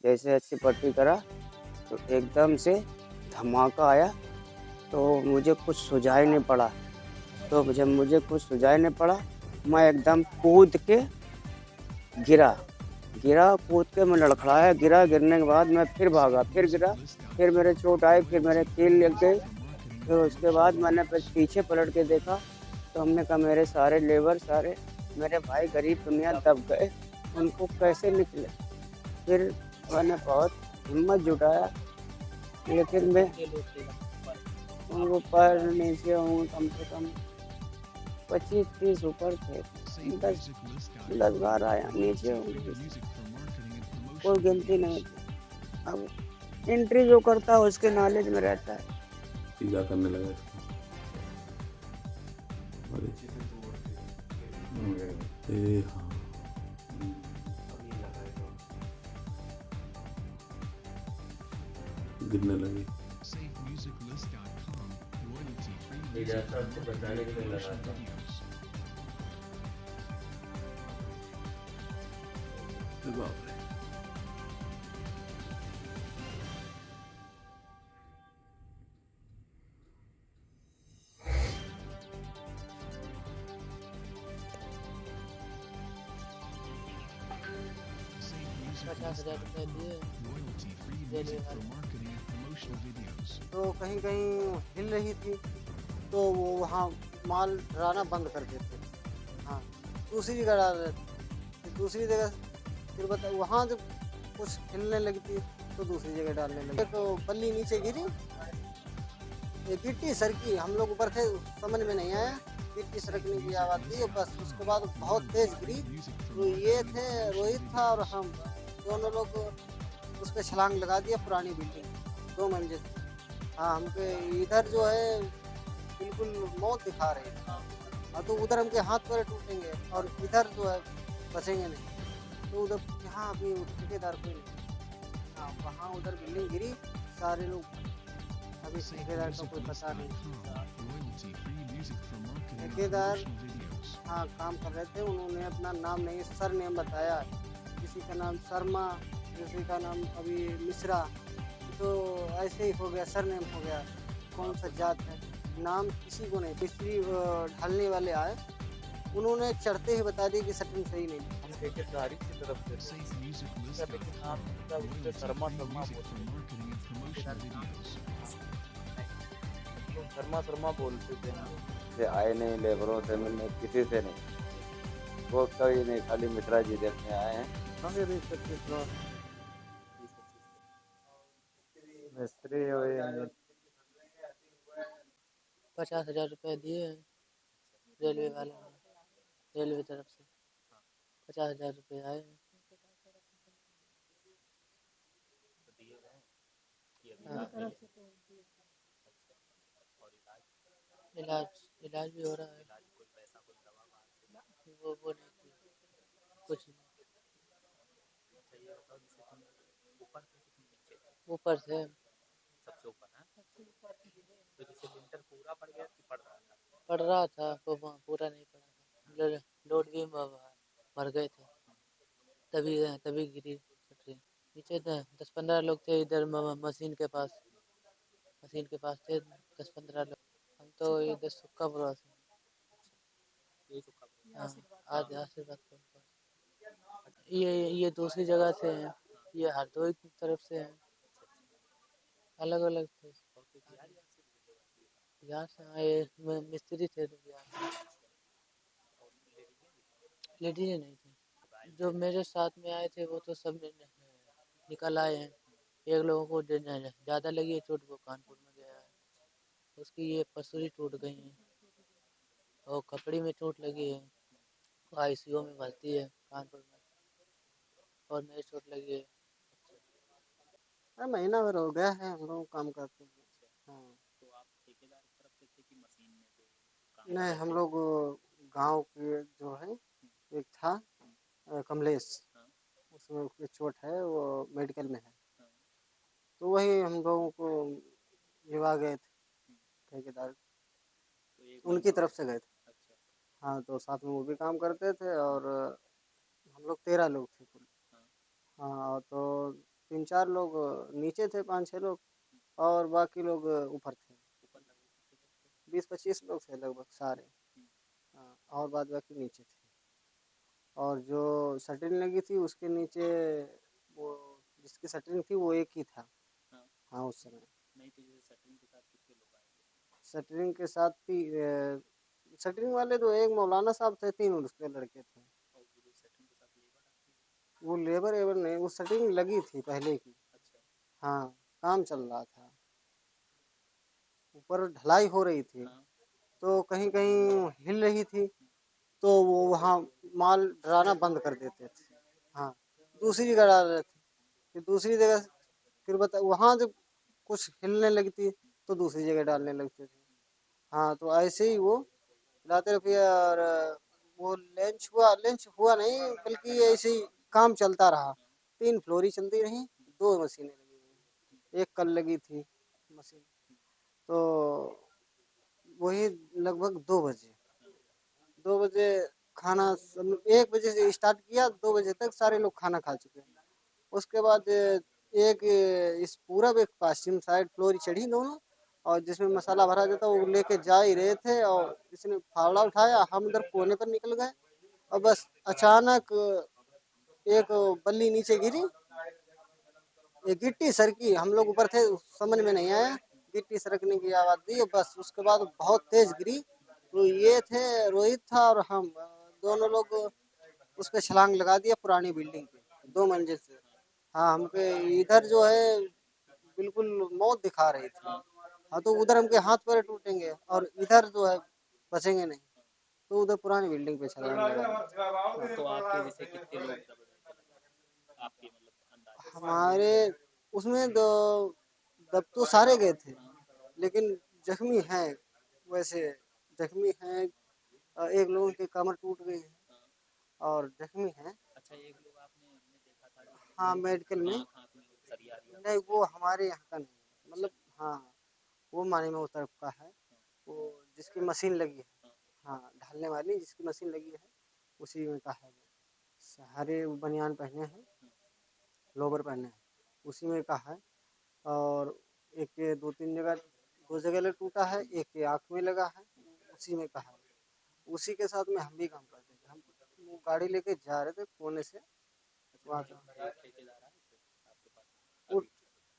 जैसे अच्छी पट्टी करा तो एकदम से धमाका आया, तो मुझे कुछ सुझाई नहीं पड़ा। तो जब मुझे कुछ सुझाई नहीं पड़ा, मैं एकदम कूद के गिरा। कूद के मैं लड़खड़ाया, गिरा, गिरने के बाद मैं फिर भागा, फिर गिरा, फिर मेरे चोट आई, फिर मेरे कील लग गई। फिर उसके बाद मैंने फिर पीछे पलट के देखा, तो हमने कहा मेरे सारे लेबर सारे मेरे भाई गरीब दुनिया दब गए, उनको कैसे निकले। फिर मैंने बहुत हिम्मत जुटाया, लेकिन मैं उनको पर नीचे हूँ, कम से कम 25-30 ऊपर थे, 10 बार आया नीचे हूँ, कोई गिनती नहीं थी। अब एंट्री जो करता है उसके नॉलेज में रहता है। सीधा करने लगा इसको। ए हाँ, गिरने लगी। बताने के लिए लगा था। बाप रे। ₹50,000 दिए रेलवे वाले। तो कहीं कहीं हिल रही थी, तो वो वहाँ माल डराना बंद कर देते। हाँ, दूसरी जगह डाल रहे थे, फिर दूसरी जगह, फिर बता वहाँ जब कुछ हिलने लगती तो दूसरी जगह डालने लगे, तो बल्ली नीचे गिरी, ये गिट्टी सरकी, हम लोग ऊपर थे, समझ में नहीं आया, गिट्टी सरकने की आवाज़ दी और बस उसके बाद बहुत तेज गिरी। तो ये थे, रोहित था और हम दोनों लोग उस पर छलांग लगा दिया, पुरानी बिल्डिंग 2 मंजिल। हाँ, हमके इधर जो है बिल्कुल मौत दिखा रही है। हाँ, तो उधर हमके हाथ पैर टूटेंगे और इधर जो है बचेंगे नहीं। तो उधर यहाँ अभी ठेकेदार कोई नहीं। हाँ, वहाँ उधर बिल्डिंग गिरी, सारे लोग, अभी ठेकेदार का कोई पता नहीं। ठेकेदार हाँ काम कर रहे थे, उन्होंने अपना नाम नहीं, सर नेम बताया, किसी का नाम शर्मा, किसी का नाम अभी मिश्रा, तो ऐसे ही हो गया, सर नेम हो गया, कौन सा जात है, नाम किसी को नहीं। मिस्त्री ढालने वाले आए, उन्होंने चढ़ते ही बता दिया कि सेटिंग सही नहीं। हम ठेकेदारी की तरफ से लेकिन नाम उसके शर्मा शर्मा बोलते थे। से आए नहीं, लेबरों से मिलने किसी से नहीं, वो कोई नहीं, खाली मिश्रा जी देखने आए हैं। मिस्त्री हुए हैं। ₹50,000 दिए रेलवे वाले ने, रेलवे तरफ से ₹50,000 आए हैं। हाँ, इलाज भी हो रहा है। वो नहीं कुछ नहीं। ऊपर से पड़ रहा था, वो पूरा नहीं पड़ा था, लोड भी भर गए थे, तभी तभी गिरी छतरी। नीचे 10-15 लोग थे इधर मशीन के पास, थे 10-15 लोग। हम तो इधर सुक्का पुरा से। हाँ, आशीर्वाद के पास। ये दूसरी जगह से हैं, ये हरदोई की तरफ से हैं, अलग अलग थे। यहाँ से आए मिस्त्री थे तो यहाँ लेडीज नहीं थे। जो मेरे साथ में आए थे वो तो सब निकल आए हैं। एक लोगों को ज़्यादा लगी है चोट, वो कानपुर में गया है, उसकी ये पसली टूट गई है और कपड़ी में चोट लगी है, वो आईसीयू में भर्ती है कानपुर में, और मेरी चोट लगी है। महीना भर हो गया है हम लोग काम करते हैं। हाँ, नहीं, हम लोग गांव के जो है, एक था कमलेश, उसमें उसकी चोट है, वो मेडिकल में है, तो वही हम लोगों को लिवा गए थे, ठेकेदार उनकी तरफ से गए थे। हाँ, तो साथ में वो भी काम करते थे और हम लोग 13 लोग थे कुल। हाँ, तो 3-4 लोग नीचे थे, 5-6 लोग और बाकी लोग ऊपर थे। 20-25 लोग थे लगभग सारे। हाँ, और बाद बाकी नीचे थे। और जो शटरिंग लगी थी उसके नीचे वो जिसकी शटरिंग थी वो एक ही था। हाँ, उस समय। शटरिंग के साथ शटरिंग वाले तो एक मौलाना साहब थे, 3 उसके लड़के थे। वो लेबर एबर नहीं, वो शटरिंग लगी थी पहले की। हाँ, काम चल रहा था। ऊपर ढलाई हो रही थी, तो कहीं-कहीं हिल रही थी, तो वो वहाँ माल डराना बंद कर देते थे। हाँ, दूसरी जगह डाल रहे थे। फिर दूसरी जगह फिर बता वहाँ जब कुछ हिलने लगती तो दूसरी जगह डालने लगते थे। हाँ, तो ऐसे ही वो लाते रहे। फिर वो लंच हुआ नहीं, बल्कि ऐसे ही काम चलता रहा। 3 फ्लोरी चलती रहीं, 2 मशीनें लगी रहीं। एक कल लगी थी मशीन। तो वही लगभग 2 बजे 2 बजे खाना 1 बजे से स्टार्ट किया, 2 बजे तक सारे लोग खाना खा चुके हैं। उसके बाद एक इस पूरब एक पश्चिम साइड फ्लोरी चढ़ी दोनों, और जिसमें मसाला भरा जाता वो लेके जा ही रहे थे, और इसने फावड़ा उठाया, हम उधर कोने पर निकल गए। और बस अचानक एक बल्ली नीचे गिरी, ये गिट्टी सरकी, हम लोग ऊपर थे, समझ में नहीं आया, गिट्टी सरकने की आवाज दी, और बस उसके बाद बहुत तेज गिरी। तो ये थे, रोहित था और हम दोनों लोग उस पे छलांग लगा दिया पुरानी बिल्डिंग पे, 2 मंजिल से। हाँ, हमके इधर जो है बिल्कुल मौत दिखा रही थी। हाँ, तो उधर हमके हाथ पैर टूटेंगे और इधर जो है बचेंगे नहीं, तो उधर पुरानी बिल्डिंग पे छलांग लगा दी। तो आपके जैसे कितने लोग दब गए थे लगभग? आपके मतलब अंदाजे से? हमारे उसमें दब तो सारे गए थे, लेकिन जख्मी हैं, वैसे जख्मी हैं। एक लोगों की कमर टूट गई है और जख्मी हैं। अच्छा, एक लोग आपने हमने देखा था जो हाँ, मेडिकल में। आँख में सरिया दिया था नहीं, उसको। वो हमारे यहाँ का नहीं है, मतलब हाँ, वो मानी में तरफ का है। वो जिसकी मशीन लगी है, हाँ, ढालने वाली जिसकी मशीन लगी है, उसी में का है वो। हरे बनियान पहने हैं, लोवर पहने हैं, उसी में का है। और एक के 2-3 जगह 2 जगह ले टूटा है, एक के आँख में लगा है, उसी में का है। उसी के साथ में हम भी काम करते थे। हम वो गाड़ी लेके जा रहे थे कोने से वहाँ से। ठेकेदार आए थे आपके पास वो अभी?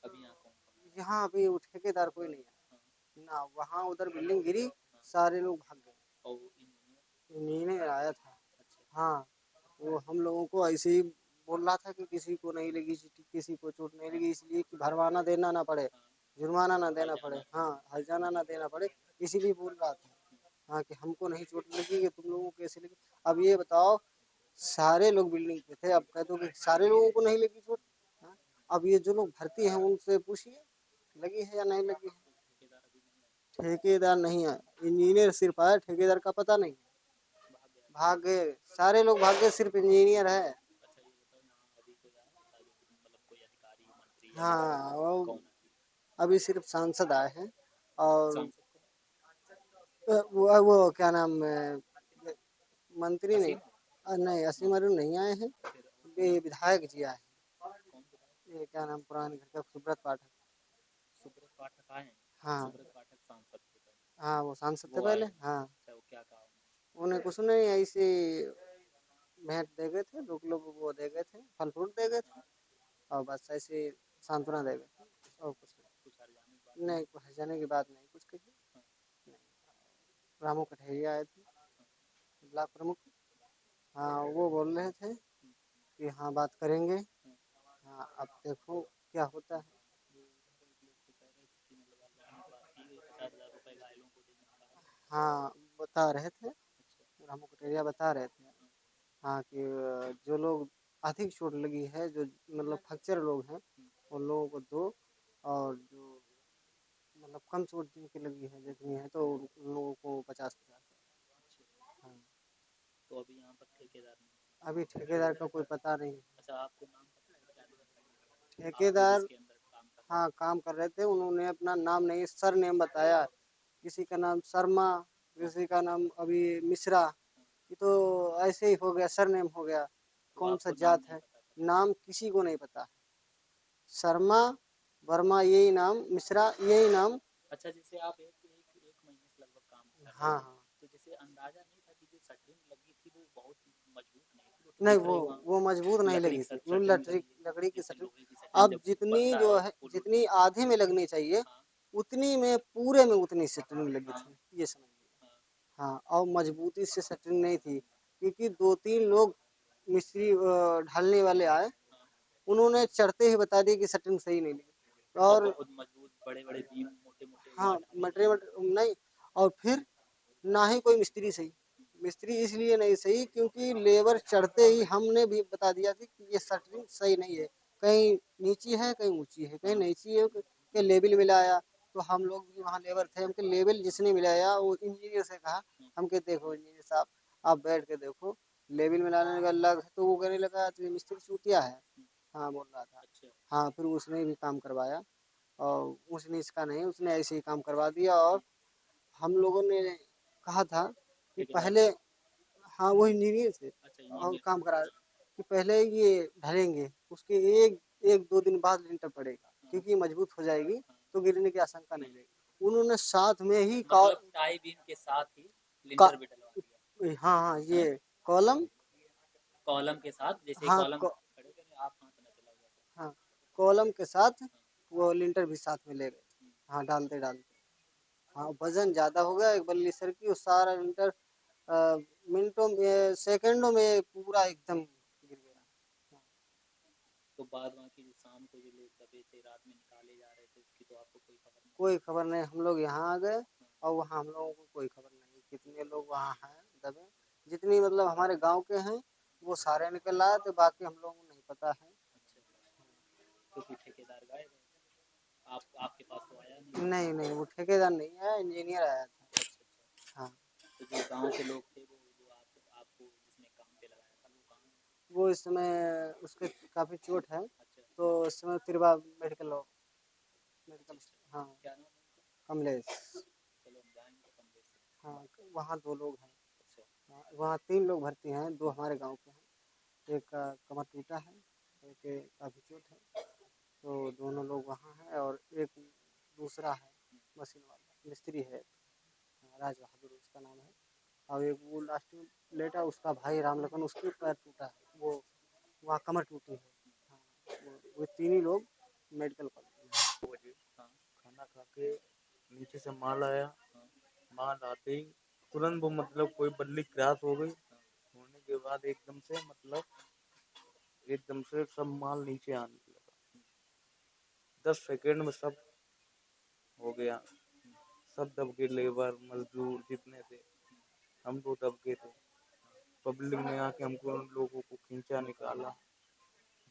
अभी यहाँ कौन यहाँ अभी वो ठेकेदार कोई नहीं आया ना, वहाँ उधर बिल्डिंग गिरी, सारे लोग भाग गए। और इंजीनियर? इंजीनियर आया था। अच्छा। हाँ, वो हम लोगों को ऐसे ही बोल रहा था कि किसी को नहीं लगी, किसी को चोट नहीं लगी, इसलिए कि भरवाना देना ना पड़े, जुर्माना ना देना पड़े, हाँ, हर्जाना ना देना पड़े, इसीलिए बोल रहा था। हाँ, कि हमको नहीं चोट लगी, कि तुम लोगों को कैसे लगी। अब ये बताओ, सारे लोग बिल्डिंग पे थे, अब कह दो कि सारे लोगों को नहीं लगी चोट। हाँ? अब ये जो लोग भर्ती हैं उनसे पूछिए लगी है या नहीं लगी है। ठेकेदार अभी नहीं आया? ठेकेदार नहीं आया, इंजीनियर सिर्फ आया, ठेकेदार का पता नहीं। भाग गया? भाग गए, सारे लोग भाग गए, सिर्फ इंजीनियर है। अच्छा, ये बताओ, यहाँ अभी कोई आया था जो मतलब कोई अधिकारी मंत्री या हाँ, वो कौन है? अभी सिर्फ सांसद आए हैं। और सांसद को? वो क्या नाम है, मंत्री नहीं, असीम? नहीं, असीम अरुण नहीं आए हैं। फिर ये विधायक जी आए कौन विधायक? हैं, ये क्या नाम, पुराने घर का सुब्रत पाठक। सुब्रत पाठक आए हैं? हाँ, सुब्रत पाठक सांसद थे पहले? हाँ, वो सांसद थे वो आए पहले, हैं? हाँ। अच्छा, वो क्या कहा उन्होंने? उन्हें कुछ नहीं, ऐसे भेंट दे गए थे, 2 किलो वो दे गए थे, फल फ्रूट दे गए थे, और बस ऐसे सांत्वना दे गए थे, और कुछ कुछ हर्जाने की बात नहीं। नहीं, कुछ हर्जाने की बात नहीं कुछ कही। हाँ, नहीं। रामू कठेरिया आए थे, ब्लॉक प्रमुख। हाँ, वो बोल रहे थे कि हाँ बात करेंगे। हाँ, अब देखो क्या होता है। लोग तो कह रहे थे कि मतलब हर्जाने की बात की गई, 50,000 रुपए घायलों को देने का कहा गया। हाँ, बता रहे थे, अच्छा। रामू कठेरिया बता रहे थे। हाँ, कि जो लोग अधिक चोट लगी है, जो मतलब फ्रैक्चर लोग हैं, उन लोगों को दो, और जो मतलब कम चोट जिनकी लगी है, जख्मी है, तो उन लोगों को 50,000। हाँ, तो अभी यहाँ पर ठेकेदार नहीं है? अभी ठेकेदार का कोई पता नहीं। अच्छा, आपको नाम पता है क्या ठेकेदार? आपने ठेकेदार, जिसके अंदर काम कर रहे हाँ, काम कर रहे थे, उन्होंने अपना नाम नहीं, सर नेम बताया। किसी का नाम शर्मा, किसी का नाम अभी मिश्रा। ये तो ऐसे ही हो गया, सर नेम हो गया। तो कौन सा आपको नाम जात नहीं है, पता था? नाम किसी को नहीं पता। शर्मा, वर्मा यही नाम, मिश्रा यही नाम। अच्छा, जैसे आप एक महीने से लगभग काम कर रहे हाँ थे, हाँ। तो जैसे अंदाजा नहीं था कि जो शटरिंग लगी थी वो बहुत मजबूत नहीं थी, वो तो नहीं, दिख रही वो मजबूत नहीं लकड़ी लगी की थी, वो शटरिंग लगी है, लकड़ी की जैसे सटरिंग। लोहे की शटरिंग अब जब जितनी बनता जो है है, पुल उड़ जितनी पे। आधे में लगनी चाहिए, हाँ उतनी में पूरे में उतनी शटरिंग लगी हाँ थी, ये समझिए। हाँ। हाँ, और मजबूती से शटरिंग नहीं थी, क्योंकि 2-3 लोग मिस्त्री ढालने वाले आए, हाँ, उन्होंने चढ़ते ही बता दिया कि शटरिंग सही नहीं लगी। मतलब और बहुत मजबूत बड़े बड़े बीम मोटे मोटे हाँ, वहाँ डाले गए मटेरियल नहीं, और फिर ना ही कोई मिस्त्री सही। मिस्त्री इसलिए नहीं सही क्योंकि लेबर चढ़ते ही हमने भी बता दिया था कि ये शटरिंग सही नहीं है, कहीं नीची है, कहीं ऊंची है, कहीं नीची है, कि लेवल मिलाया। तो हम लोग भी वहाँ लेबर थे, हमके लेवल जिसने मिलाया वो इंजीनियर से कहा, हमके देखो इंजीनियर साहब, आप बैठ के देखो, लेवल मिलाने का अलग है। तो वो कहने लगा तो ये मिस्त्री चूतिया है, हाँ बोल रहा था। अच्छा हाँ, फिर उसने भी काम करवाया, और उसने इसका नहीं, उसने ऐसे ही काम करवा दिया। और हम लोगों ने कहा था कि ठेकेदार पहले, से। हाँ वो इंजीनियर से, अच्छा, और इंजीनियर काम से। करा कि पहले ये ढलेंगे, उसके एक एक 2 दिन बाद लिंटर पड़ेगा, हाँ क्योंकि मजबूत हो जाएगी, हाँ। तो गिरने की आशंका नहीं रहेगी। उन्होंने साथ में ही मतलब टाई बीम के साथ ही का, लिंटर भी डलवा दिया। हाँ हाँ, हैं? ये कॉलम, कॉलम के साथ, जैसे हाँ कॉलम खड़े करें आप, हाथ ना चला जाता। हाँ, कॉलम के साथ हाँ, वो लिंटर भी साथ में ले गए। हाँ, डालते डालते, हाँ वजन ज्यादा हो गया एक बल्ली सर की, वो सारा लिंटर मिनटों में, सेकंडों में पूरा एकदम गिर गया। तो बाद वहाँ की जो शाम को जो लोग दबे थे, रात में निकाले जा रहे थे, उसकी तो आपको कोई खबर नहीं? कोई खबर नहीं, हम लोग यहाँ आ गए, और वहाँ हम लोगों को कोई खबर नहीं कितने लोग वहाँ हैं दबे। जितनी मतलब हमारे गांव के हैं वो सारे निकल आए थे, बाकी हम लोगों को नहीं पता है। अच्छा, क्योंकि ठेकेदार गायब है, आप आपके पास तो आया नहीं। नहीं नहीं, वो ठेकेदार नहीं है, इंजीनियर आया था। अच्छा अच्छा। हाँ, तो जो गांव के लोग थे वो आपको जिसने काम पे लगाया था वो कहाँ है? वो इस समय उसके काफी चोट है, अच्छा तो इस समय तिरवा मेडिकल, अच्छा मेडिकल, अच्छा। हाँ, क्या नाम है उनका? कमलेश। चलो हम जाएंगे कमरे से। हाँ, वहाँ 2 लोग हैं। अच्छा हाँ, वहाँ 3 लोग भर्ती हैं, 2 हमारे गांव के हैं, एक का कमर टूटा है, एक के काफी चोट है, तो दोनों लोग वहाँ हैं। और एक दूसरा है मशीन वाला मिस्त्री है, राज बहादुर उसका नाम है। और एक वो लास्ट में लेटा, उसका भाई राम लखन, उसके पैर टूटा है, वो वहाँ कमर टूटी है। हाँ, वो 3 ही लोग मेडिकल कॉलेज में हैं। 2 बजे हाँ खाना खा के नीचे से माल आया। हाँ माल आते ही तुरंत वो मतलब कोई बल्ली क्रॉस हो गई। हाँ। होने के बाद एकदम से सब माल नीचे आने लगा। 10 सेकेंड में सब हो गया। सब दब के, लेबर मजदूर जितने थे हम लोग दब के थे। पब्लिक ने आके हमको, उन लोगों को खींचा निकाला,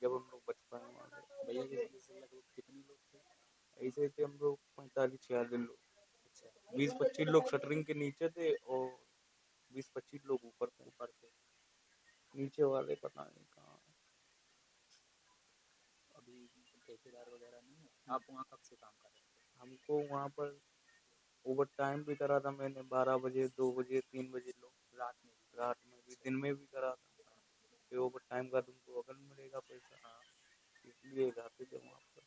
जब हम लोग बच पाए वहाँ से। भैया जैसे लगभग कितने लोग थे? ऐसे थे हम लोग 45-46 लोग। अच्छा, 20-25 लोग शटरिंग के नीचे थे और 20-25 लोग ऊपर थे। ऊपर थे। नीचे वाले पता नहीं कहाँ। अभी ठेकेदार वगैरह नहीं है? आप वहाँ कब से काम कर रहे थे? हमको वहाँ पर ओवर टाइम भी करा था मैंने, 12 बजे, 2 बजे, 3 बजे लोग, रात में भी? रात में भी, दिन में भी करा था। हाँ फिर ओवर टाइम का तुमको अगर मिलेगा पैसा, हाँ। इसलिए जाते थे वहाँ पर।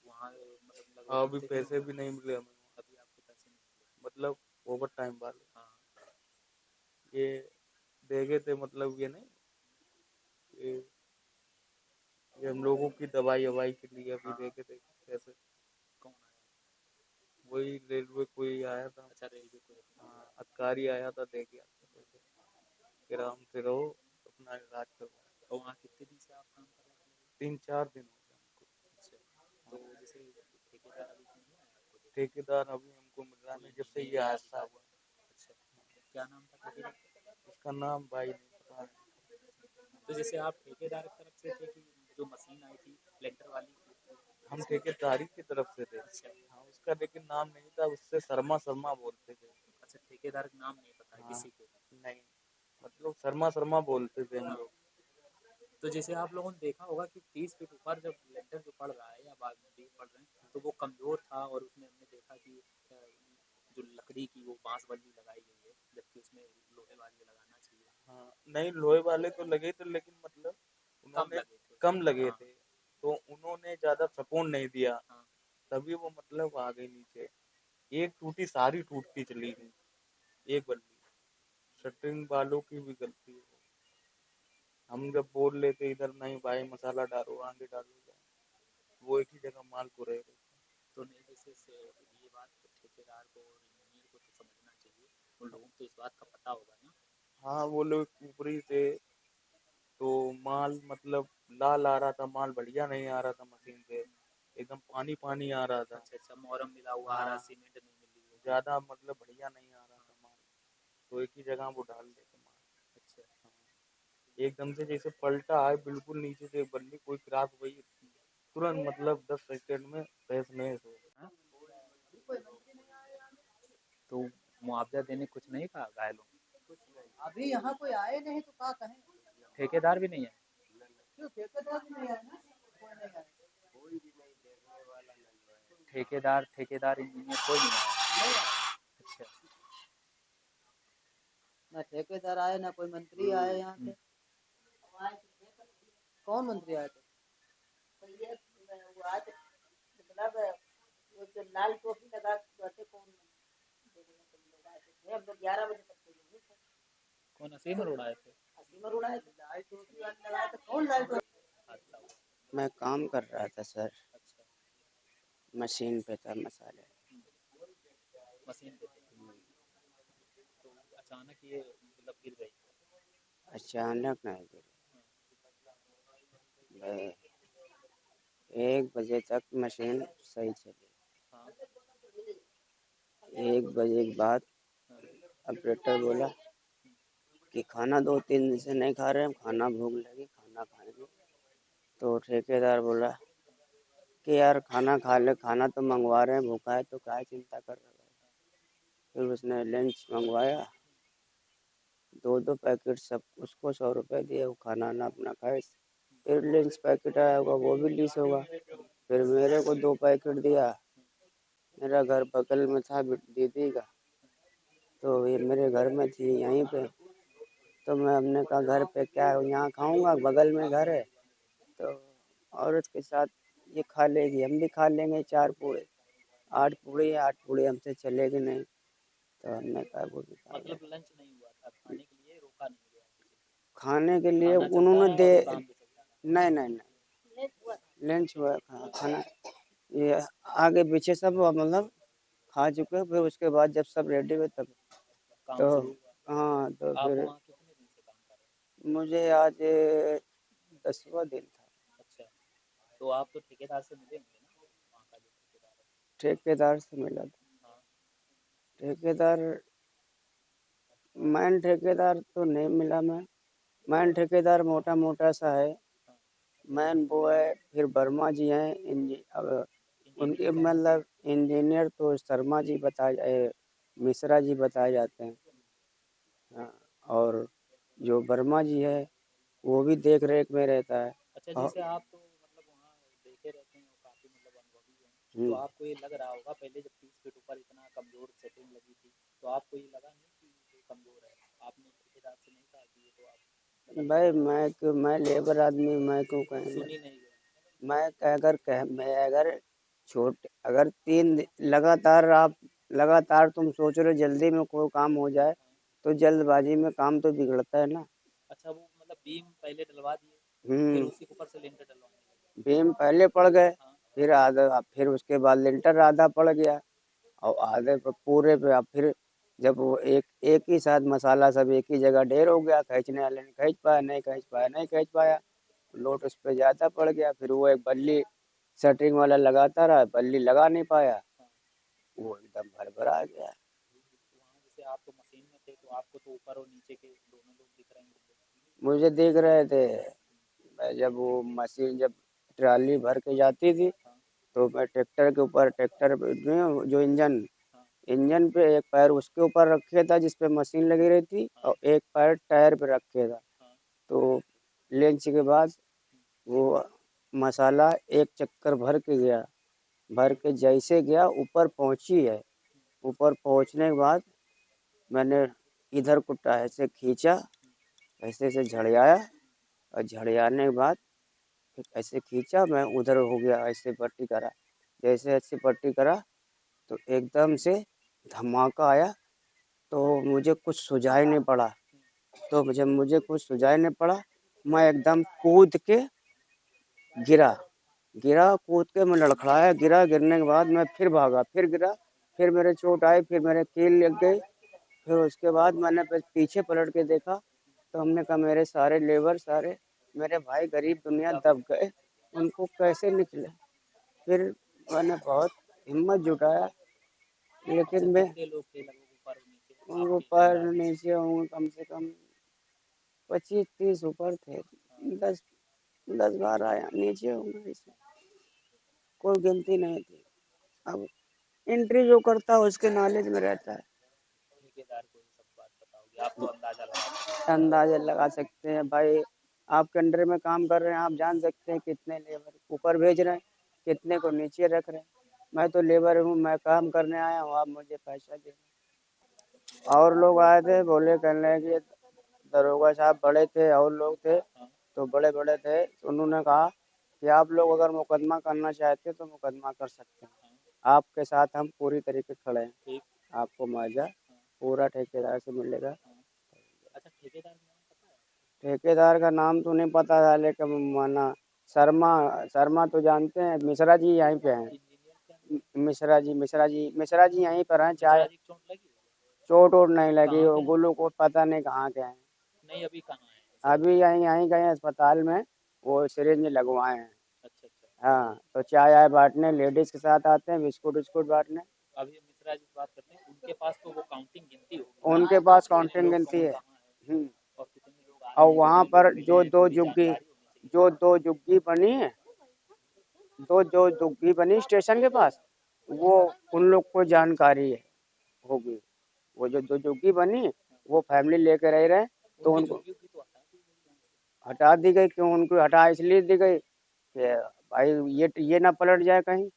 वहाँ मतलब लगभग अभी कितने पैसे दिनों भी नहीं मिले हमें वहाँ, अभी आपको पैसे नहीं मिले? मतलब ओवर टाइम वाले हाँ ये दे गए थे, मतलब ये नहीं, ये हम लोगों की दवाई ववाई के लिए अभी हाँ। दे गए थे पैसे। कौन आया? वही रेलवे कोई आया था। अच्छा, रेलवे को। हाँ, अधिकारी आया था, दे गया था पैसे। फिर आराम से रहो, अपना इलाज करो। और वहाँ कितने दिन से आप काम कर रहे थे? 3-4 दिन हो गए हमको। अच्छा, तो जैसे ठेकेदार अभी क्यों नहीं आया आपको देखने? ठेकेदार अभी हमको मिल रहा नहीं, जब से ये हादसा हुआ। अच्छा, क्या नाम था ठेकेदार का? इसका नाम भाई नहीं पता नहीं। तो जैसे आप ठेकेदार की तरफ से थे कि जो मशीन आई थी लेंटर वाली? हम ठेकेदारी की तरफ से थे। अच्छा हाँ, उसका लेकिन नाम नहीं था, उससे शर्मा शर्मा बोलते थे। अच्छा, ठेकेदार का नाम नहीं पता है हाँ, किसी को? नहीं, मतलब शर्मा शर्मा बोलते थे हम हाँ। लोग। तो जैसे आप लोगों ने देखा होगा कि 30 फीट ऊपर जब लेंटर जो पड़ रहा है या बाद में बीम पड़ रहे हैं तो वो कमजोर था, और उसमें हमने देखा कि जो लकड़ी की वो बांस बल्ली लगाई गई है, जबकि उसमें लोहे वाली लगाना चाहिए। हाँ, नहीं लोहे वाले तो लगे थे, लेकिन मतलब कम उन्होंने लगे थे। कम लगे हाँ थे, तो उन्होंने हमने ज्यादा सपोर्ट नहीं दिया, हाँ। तभी वो मतलब आ गई नीचे। एक टूटी, सारी टूटती चली गई, एक बल्ली। शटरिंग वालों की भी गलती है। हम जब बोल लेते इधर नहीं भाई मसाला डालो, आगे डालो, वो एक ही जगह माल को रह गए। तो नहीं, जैसे ये बात तो ठेकेदार को और इंजीनियर को तो समझना चाहिए, उन लोगों को तो इस बात का पता होगा ना। हाँ, वो लोग ऊपरी से तो माल मतलब लाल आ रहा था, माल बढ़िया नहीं आ रहा था मशीन से, एकदम पानी पानी आ रहा था। अच्छा अच्छा, मोरम मिला हुआ आ रहा, हाँ, सीमेंट नहीं मिली है। ज्यादा मतलब बढ़िया नहीं आ रहा था माल, तो एक ही जगह वो डाल देते माल। अच्छा। हाँ, एकदम से जैसे पलटा है, बिल्कुल नीचे से बल्ली कोई क्रॉस हुई, तुरंत मतलब 10 सेकंड में तहस नहस हो गई। हाँ? तो मुआवजा देने कुछ नहीं कहा घायलों को? अभी यहाँ कोई आए नहीं तो क्या कहें। ठेकेदार भी नहीं है? क्यों ठेकेदार भी नहीं आए ना, कोई नहीं आए। ठेकेदार इंजीनियर कोई नहीं आया? नहीं आए। अच्छा। ना ठेकेदार आए ना कोई मंत्री आए यहाँ से। कौन मंत्री आए थे? वो जो लाल टोपी लगा के कौन हम लोग 11 बजे तक तो यहीं थे। कौन असीम अरोड़ा आए थे? असीमर उड़ाए थे, लाल टोपी वाले लगाए थे, कौन लाल टोपी? अच्छा। मैं काम कर रहा था सर, अच्छा। मशीन पे था मसाले। मशीन पे थे, तो अचानक ये मतलब गिर गई? अचानक नहीं गिरे हाँ। भाई, 1 बजे तक मशीन सही चली। हाँ। 1 बजे के बाद हाँ। ऑपरेटर बोला कि खाना 2-3 दिन से नहीं खा रहे, हम खाना भूख लगी, खाना खाएंगे। तो ठेकेदार बोला कि यार खाना खा ले, खाना तो मंगवा रहे हैं, भूखा है तो क्या चिंता कर रहे हो। फिर उसने लंच मंगवाया, 2-2 पैकेट, सब उसको 100 रुपये दिए, वो खाना ना अपना खाए। फिर लंच पैकेट आया होगा, वो भी 20 होगा। फिर मेरे को 2 पैकेट दिया, मेरा घर बगल में था दीदी का, तो ये मेरे घर में थी यहीं पे। तो मैं हमने कहा घर पे क्या है, यहाँ खाऊंगा, बगल में घर है। तो औरत के साथ ये खा लेगी, हम भी खा लेंगे 4 पूड़े, 8 पूड़े, 8 पूड़े हमसे चलेगी नहीं। तो हमने कहा वो भी खा ले। मतलब लंच नहीं हुआ था, खाने के लिए रोका नहीं गया किसी को? खाने के लिए खाना चलता उन्होंने रहा दे, और वो काम भी चलता रहा? नहीं नहीं नहीं, लंच हुआ, खाना ये आगे पीछे सब मतलब खा चुके। फिर उसके बाद जब सब रेडी हुए तब काम तो, शुरू हुआ? हाँ तो आप फिर वहाँ कितने दिन से काम कर रहे हैं? मुझे आज 10वां दिन था। अच्छा, तो आप तो ठेकेदार से मिले होंगे ना, वहाँ का जो ठेकेदार है? ठेकेदार से मिला था। हाँ। ठेकेदार, मैन ठेकेदार तो नहीं मिला। मैं मैन ठेकेदार मोटा मोटा सा है, हाँ। मैन वो है। फिर वर्मा जी हैं, उनके इंजीनियर कौन है? मतलब इंजीनियर तो शर्मा जी बताए मिश्रा जी बताए जाते हैं। हाँ, और जो वर्मा जी है वो भी देख रेख में रहता है। अच्छा, और जैसे आप तो मतलब वहाँ देखे रहते हैं और काफ़ी मतलब अनुभवी हैं, तो हम्म, आपको ये लग रहा होगा पहले जब 30 फीट ऊपर इतना कमज़ोर सेटिंग लगी थी, तो आपको ये लगा नहीं कि ये कमज़ोर है? आपने ठेकेदार से नहीं कहा कि ये तो आप गलत भाई कर मैं लेबर आदमी, मैं क्यों रहे हैं? कहेंगे। सुनी नहीं गई? मैं अगर छोटे, अगर 3 दिन लगातार आप, लगातार तुम सोच रहे हो जल्दी में कोई काम हो जाए, हाँ। तो जल्दबाजी में काम तो बिगड़ता है ना। अच्छा, वो मतलब बीम पहले डलवा दिए, फिर हम्म, उसी के ऊपर से लिंटर डलवाने लगे? बीम पहले पड़ गए, हाँ। फिर आधा, फिर उसके बाद लिंटर आधा पड़ गया, और आधे पे पूरे पे अब फिर जब वो एक एक ही साथ मसाला सब एक ही जगह ढेर हो गया, खींचने वाले ने खींच पाया, नहीं खींच पाया, लोड उस पर ज़्यादा पड़ गया। फिर वो एक बल्ली शटरिंग वाला लगाता रहा, बल्ली लगा नहीं पाया, हाँ। वो एकदम भरभरा गया। वहाँ जैसे आप तो मशीन में थे, तो आपको तो ऊपर और नीचे के दोनों लोग दिख रहे होंगे? मुझे देख रहे थे, मैं जब वो मशीन जब ट्राली भर के जाती थी, हाँ। तो मैं ट्रैक्टर के ऊपर, ट्रैक्टर जो इंजन, हाँ। इंजन पे एक पैर उसके ऊपर रखे था जिस पे मशीन लगी रही थी, हाँ। और एक पैर टायर पे रखे था। हाँ। तो लेंच के बाद वो मसाला एक चक्कर भर के गया, भर के जैसे गया ऊपर पहुंची है, ऊपर पहुंचने के बाद मैंने इधर को ऐसे खींचा, ऐसे से झड़ियाया, और झड़ियाने के बाद ऐसे खींचा, मैं उधर हो गया, ऐसे पट्टी करा, जैसे ऐसे पट्टी करा तो एकदम से धमाका आया। तो मुझे कुछ सुझाई नहीं पड़ा। तो जब मुझे कुछ सुझाई नहीं पड़ा, मैं एकदम कूद के गिरा। गिरा, कूद के मैं लड़खड़ाया, गिरा, गिरने के बाद मैं फिर भागा, फिर गिरा, फिर मेरे चोट आई, फिर मेरे कील लग गई। फिर उसके बाद मैंने पीछे पलट के देखा, तो हमने कहा मेरे सारे लेबर, सारे मेरे भाई गरीब दुनिया दब गए, उनको कैसे निकले। फिर मैंने बहुत हिम्मत जुटाया, अच्छा, लेकिन मैं कितने लोग थे लगभग ऊपर और नीचे उनको आपके पर अंदाजे? नीचे हूँ, कम से कम 25-30 ऊपर थे, 10-12 या नीचे होंगे, ऐसे कोई गिनती नहीं थी। अब एंट्री जो करता है उसके नॉलेज में रहता है, ठेकेदार को ये सब बात बताओगे, आप तो अंदाजा लगा सकते अंदाजा लगा सकते हैं भाई। आपके अंडर में काम कर रहे हैं, आप जान सकते हैं कितने लेबर ऊपर भेज रहे हैं, कितने को नीचे रख रहे हैं। मैं तो लेबर हूँ, मैं काम करने आया हूँ, आप मुझे पैसा दे। और लोग आए थे, बोले, कहने लगे दरोगा साहब बड़े थे और लोग थे, हैं। तो बड़े बड़े थे, तो उन्होंने कहा कि आप लोग अगर मुकदमा करना चाहते हैं तो मुकदमा कर सकते हैं, आपके साथ हम पूरी तरीके खड़े हैं, ठीक। आपको मुआवजा पूरा ठेकेदार से मिलेगा। अच्छा, ठेकेदार का नाम पता है? ठेकेदार का नाम तो नहीं पता था, लेकिन माना शर्मा, शर्मा तो जानते हैं, मिश्रा जी यहीं पे हैं। इंजीनियर क्या? मिश्रा जी यहीं पर हैं। मिश्रा चाय जी की चोट लगी? चोट वोट नहीं लगी, कहाँ वो के हैं? गुल्लू को पता नहीं कहाँ के हैं। नहीं, अभी कहाँ है? अभी यहीं यहीं गए अस्पताल में, वो सिरिंज लगवाए हैं। अच्छा अच्छा। हाँ, तो चाय आय बांटने लेडीज के साथ आते हैं, बिस्कुट विस्कुट बांटने। अभी मिश्रा जी की बात करते हैं, उनके पास तो वो काउंटिंग गिनती होगी ना, उनके पास कितने काउंटिंग लोग गिनती कौन है। कहाँ है हम्म। और कितने लोग आ और रहे हैं, वहाँ कितने लोग पर मिले हैं, पूरी जानकारी होनी चाहिए। जो दो जुग्गी बनी है, जो जुग्गी बनी स्टेशन के पास, वो उन लोग को जानकारी है, होगी। वो जो दो जुग्गी बनी, वो फैमिली लेके रह रहे हैं, तो उनकी उनको झुग्गी उग्गी तो हटा दी गई वहाँ से। हटा दी गई। क्यों उनको हटा इसलिए दी गई कि भाई ये ना पलट जाए कहीं।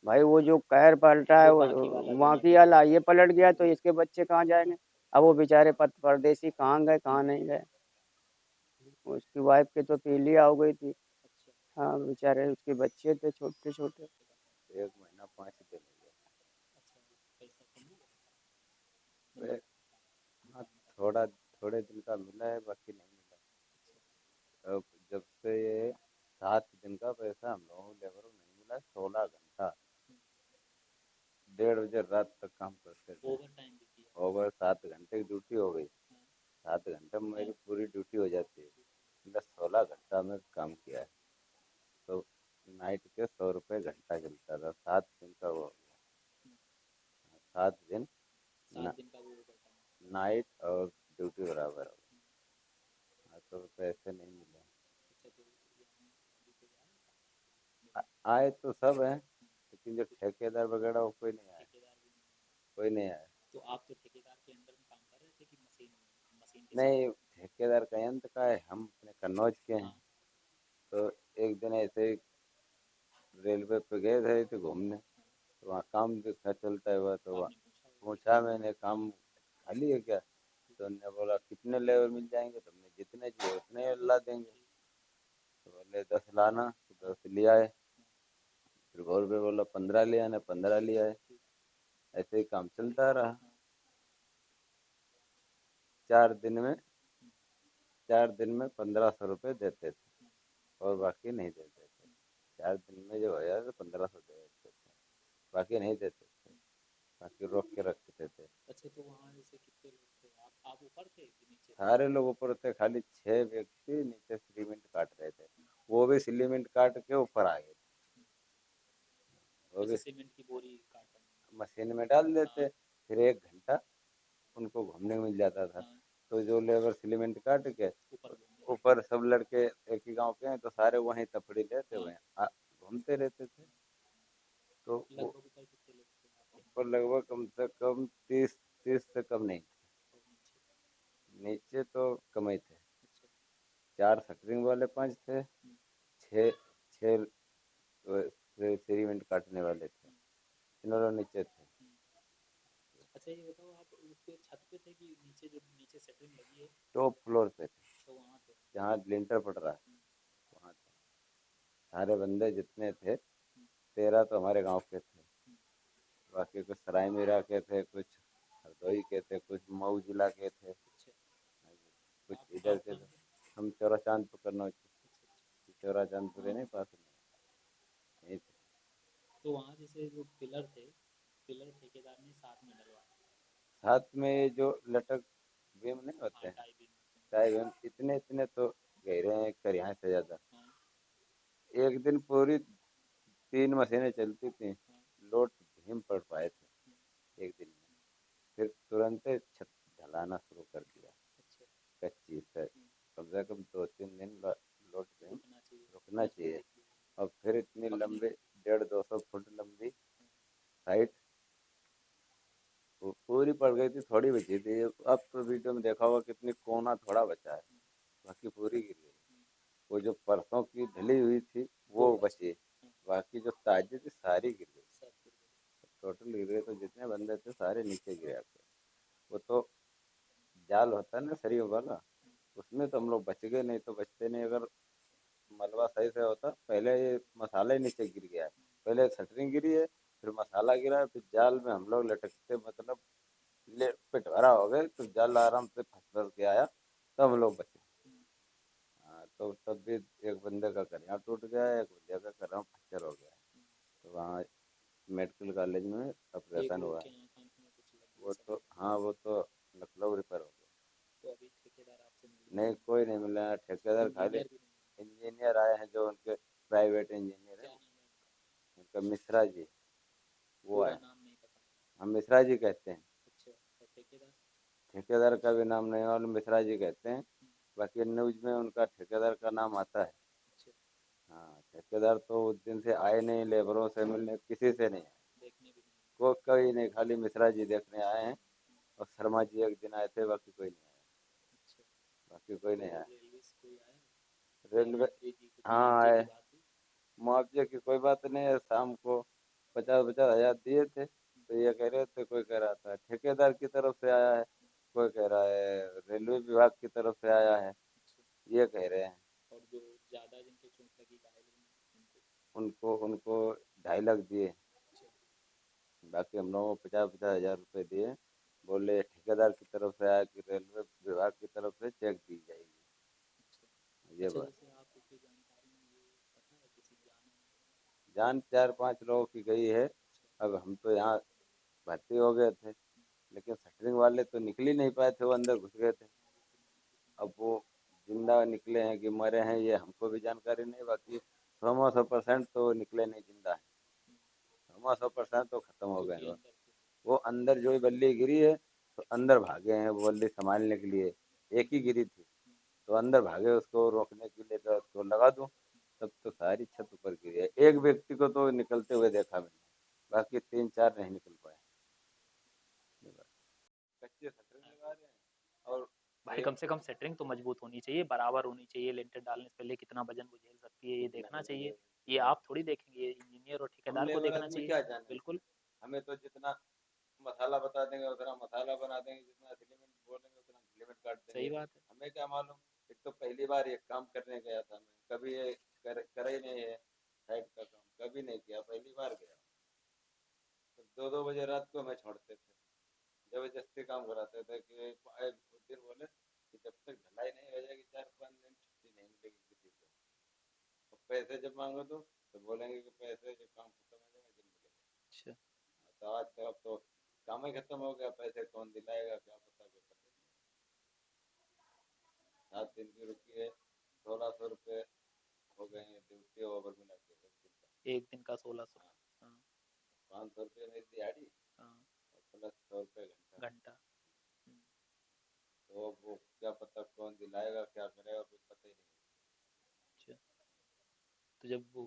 भाई वो जो कहर पलटा है, वो वो बाकी वाला वहाँ दोनों की जो आला ये पलट गया, तो इसके बच्चे कहाँ जाएंगे। अब वो बेचारे परदेसी कहाँ गए, कहाँ नहीं गए। उसकी वाइफ की तो पीलिया हो गई थी। अच्छा। हाँ, बेचारे उसके बच्चे थे छोटे छोटे। 1 महीना 5 दिन हो गया। अच्छा, पैसा तो नहीं वे- मतलब हाँ, दुकान का? थोड़ा थोड़े दिन का मिला है, बाकी नहीं मिला। अब जब से ये 7 दिन का पैसा हम लोगों को लेबर को नहीं मिला, 16 घंटा 1:30 बजे रात तक काम करते थे। ओवर टाइम भी किया? ओवर 7 घंटे की ड्यूटी हो गई। हाँ। 7 घंटे में मेरी पूरी ड्यूटी हो जाती है, मतलब 16 घंटा में काम किया है। तो नाइट के 100 रुपये घंटा चलता था, 7 दिन का वो 7 दिन 7 दिन का वो ओवर टाइम? नाइट और ड्यूटी बराबर हो। हाँ, तो पैसे नहीं मिले। अच्छा, तो यहाँ अभी कोई आया था? आए तो सब हैं, लेकिन जो ठेकेदार वगैरह वो कोई नहीं आया। ठेकेदार भी नहीं? कोई नहीं आया। तो आप तो ठेकेदार के अंडर में काम कर रहे थे कि मशीन मशीन के साथ? नहीं, ठेकेदार का यंत्र का है, हम अपने कन्नौज के हैं। हाँ। तो एक दिन ऐसे ही रेलवे पे गए थे घूमने, तो वहाँ काम देखा चलता है हुआ, तो वहाँ आपने पूछा होगा? पूछा मैंने, काम खाली है क्या? तो उन्होंने बोला कितने लेबर मिल जाएंगे, तो हमने जितने चाहिए उतने ला देंगे। तो बोले 10 लाना, तो 10 ले आए। फिर और भी बोला 15 ले आने, 15 ले आए। ऐसे ही काम चलता रहा। 4 दिन में 1500 रुपये देते थे, और बाकी नहीं देते थे। 4 दिन में जो है तो 1500 दे देते थे, बाकी नहीं देते थे, बाकी रोक के रखते थे। अच्छा, तो वहाँ जैसे कितने लोग थे? आप ऊपर थे कि नीचे थे? सारे लोग ऊपर थे, खाली 6 व्यक्ति नीचे सीमेंट काट रहे थे। वो भी सीमेंट काट के ऊपर आ गए। वो अच्छा, भी सीमेंट की बोरी काटन? मशीन में डाल हाँ। देते, फिर 1 घंटा उनको घूमने को मिल जाता था। हाँ। तो जो लेबर सीमेंट काट के ऊपर घूमने? ऊपर, सब लड़के एक ही गांव के हैं, तो सारे वहीं तफड़ी लेते हाँ। हुए घूमते रहते थे। तो वो लगभग ऊपर कितने लोग थे आपके? ऊपर लगभग कम से कम 30 से कम नहीं थे। और नीचे? नीचे तो कम ही थे। अच्छा। 4 शटरिंग वाले पंच थे, हम्म। 6 सीमेंट काटने वाले थे, हम्म। तीनों लोग नीचे थे। हम्म। अच्छा, ये बताओ, आप उस पे छत पे थे कि नीचे, जो नीचे सेटरिंग लगी है टॉप फ्लोर पे थे, तो वहाँ थे? जहाँ लिंटर पड़ रहा है हम्म। वहाँ थे। सारे बंदे जितने थे 13 तो हमारे गांव के थे, बाकी कुछ सराय मीरा के थे, कुछ हरदोई के थे, कुछ मऊ जिला के थे, अच्छा। कुछ आप इधर आप के थे। कहाँ के? हम चौरा चांदपुर कन्नौज के, अच्छा। चौरा चांदपुर नहीं हाँ। पास में, यहीं थे। तो वहाँ जैसे जो पिलर थे, पिलर ठेकेदार ने साथ में डलवाए। साथ में ये जो लटक बीम नहीं होते हाँ, हैं, टाई बीम होते हैं। टाई बीम इतने इतने तो गहरे हैं, कर यहाँ से ज्यादा। हाँ। एक दिन पूरी 3 मशीनें चलती थी, हाँ। लोड भीम पड़ पाए हाँ। थे एक दिन में। फिर तुरंत छत ढलाना शुरू कर दिया, अच्छा। कच्ची से कम से कम 2-3 दिन लोड भीम रुकना चाहिए। रुकना चाहिए। और फिर इतनी पकने लंबी के। 150-200 फुट लंबी साइट पूरी पड़ गई थी, थोड़ी बची थी। अब तो वीडियो में देखा होगा कितनी कोना थोड़ा बचा है, बाकी पूरी गिर गई। वो जो परसों की ढली हुई थी वो वो बची। बची, हाँ। बाकी जो ताजी थी सारी गिर गई, सब गिर गए। टोटल गिर गई। तो जितने बंदे थे सारे नीचे गिरे आते। वो तो जाल होता है ना सरियों वाला, उसमें तो हम लोग बच गए, नहीं तो बचते नहीं। अगर मलबा सही से होता, पहले ये मसाला ही नीचे गिर गया है, पहले शटरिंग गिरी है, फिर मसाला गिरा है, फिर जाल में हम लोग लटकते, मतलब ले पिट भरा हो गए, तो जाल आराम से फंस फंस के आया, तब हम लोग बचे। हाँ, तो तब भी एक बंदे का करिया टूट गया है, एक बंदे का करा फ्रैक्चर हो गया है। तो वहाँ मेडिकल कॉलेज में एक ऑपरेशन लोग हुआ है। के आँख आँख में कुछ लग गई वो सब। तो हाँ, वो तो लखनऊ रेफर हो गया। तो अभी ठेकेदार आपसे मिले नहीं, नहीं? कोई नहीं मिला है, ठेकेदार खाली इंजीनियर भी नहीं मिले? इंजीनियर आए हैं, जो उनके प्राइवेट इंजीनियर है, क्या नाम है उनका? उनका मिश्रा जी, वो पूरा आए। नाम नहीं पता? हम मिश्रा जी कहते हैं, अच्छा। और ठेकेदार? ठेकेदार का भी नाम नहीं है, और मिश्रा जी कहते हैं। हम्म। बाकी न्यूज में उनका ठेकेदार का नाम आता है। अच्छा। हाँ, ठेकेदार तो उस दिन से आए नहीं, लेबरों से मिलने किसी से नहीं आए, देखने भी नहीं मिले? कोई नहीं, खाली मिश्रा जी देखने आए हैं। और शर्मा जी एक दिन आए थे, बाकी कोई नहीं आया, अच्छा। बाकी कोई नहीं तो आया। रेलवे से कोई आया? या रेलवे, मंत्री जी कुछ हाँ मुआवजे आए। की बात हुई? मुआवजे की कोई बात नहीं है, शाम को 50-50 हज़ार दिए थे, तो ये कह रहे थे, कोई कह रहा था ठेकेदार की तरफ से आया है, कोई कह रहा है रेलवे विभाग की तरफ से आया है, अच्छा। ये कह रहे हैं। और जो ज़्यादा जिनके चोट लगी, घायल हुए हैं, उनको? उनको उनको 2.5 लाख दिए, अच्छा। बाकी हम लोगों को 50-50 हज़ार रुपये दिए। बोले ठेकेदार की तरफ से आया कि रेलवे विभाग की तरफ से चेक दी जाएगी, अच्छा। ये अच्छा, बात। जैसे आपकी जानकारी में ये पता है किसी जाने में? जान 4-5 लोगों की गई है। अच्छा। अब हम तो यहाँ भर्ती हो गए थे, लेकिन शटरिंग वाले तो निकल ही नहीं पाए थे, वो अंदर घुस गए थे। अब वो जिंदा निकले हैं कि मरे हैं, ये हमको भी जानकारी नहीं, बाकी 100% तो निकले नहीं जिंदा है, 100% तो खत्म हो जो गए कि हैं वो। अंदर थे? वो अंदर जो बल्ली गिरी है, तो अंदर भागे हैं वो बल्ली संभालने के लिए, एक ही गिरी थी, तो अंदर भागे उसको रोकने के लिए, तो उसको लगा दूं। तब तो सारी छत ऊपर गिरी है। एक व्यक्ति को तो निकलते हुए देखा मैंने, बाकी 3-4 नहीं निकल पाए। कच्चे शटरिंग लगा रहे हैं, और भाई एक कम से कम सेटरिंग तो मजबूत होनी चाहिए, बराबर होनी चाहिए। लेंटर डालने से पहले कितना वजन वो झेल सकती है ये देखना चाहिए। ये आप थोड़ी देखेंगे, ये इंजीनियर और हम ठेकेदार को लेबर देखना आदमी चाहिए। क्या जाने, बिल्कुल। हमें तो जितना मसाला बता देंगे उतना मसाला बना देंगे, जितना सिलीमेंट बोलेंगे उतना सिलीमेंट काट सही देंगे। बात है। हमें क्या मालूम। एक तो पहली बार ये काम करने गया था मैं, कभी ये करा ही नहीं है, साइड का काम कभी नहीं किया, पहली बार गया। तो 2-2 बजे रात को हमें छोड़ते थे, जबरदस्ती काम कराते थे कि उस दिन बोले कि जब तक ढलाई नहीं हो जाएगी 4-5 दिन छुट्टी नहीं मिलेगी किसी को। और पैसे जब मांगो तो बोलेंगे कि पैसे जब काम खत्म हो जाएगा जब मिलेगा। अच्छा। तो आज तो अब तो काम ही खत्म हो गया, पैसे कौन दिलाएगा क्या पता, कोई पता नहीं। 7 दिन की रुकी है, 1600 रुपये हो गए हैं, ड्यूटी ओवर मिला के एक दिन का। एक दिन का 1600? हाँ, हाँ। 500 रुपये मेरी दिहाड़ी, हाँ। और प्लस 100 रुपये घंटा। घंटा। हम्म। तो वो क्या पता कौन दिलाएगा क्या करेगा, कुछ पता ही नहीं। अच्छा। तो जब वो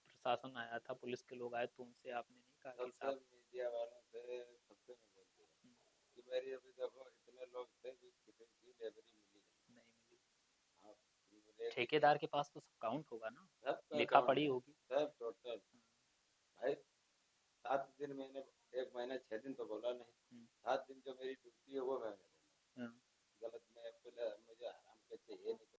प्रशासन आया था, पुलिस के लोग आए, तो उनसे आपने नहीं कहा कि सबसे साहब? मीडिया वालों से सबसे मैं बोल दिया हम्म। कि मेरी अभी देखो इतने लोग थे कि किसी की लेबरी मिली नहीं। नहीं मिली? हाँ, लेके ठेकेदार के पास तो सब काउंट होगा ना, सबका लिखा अकाउंट पढ़ी है, होगी? सब टोटल। भाई 7 दिन मैंने, एक महीना 6 दिन तो बोला नहीं, हम्म। 7 दिन जो मेरी ड्यूटी है वो मैं करूँगा। हाँ। गलत में मुझे हराम के चाहिए नहीं।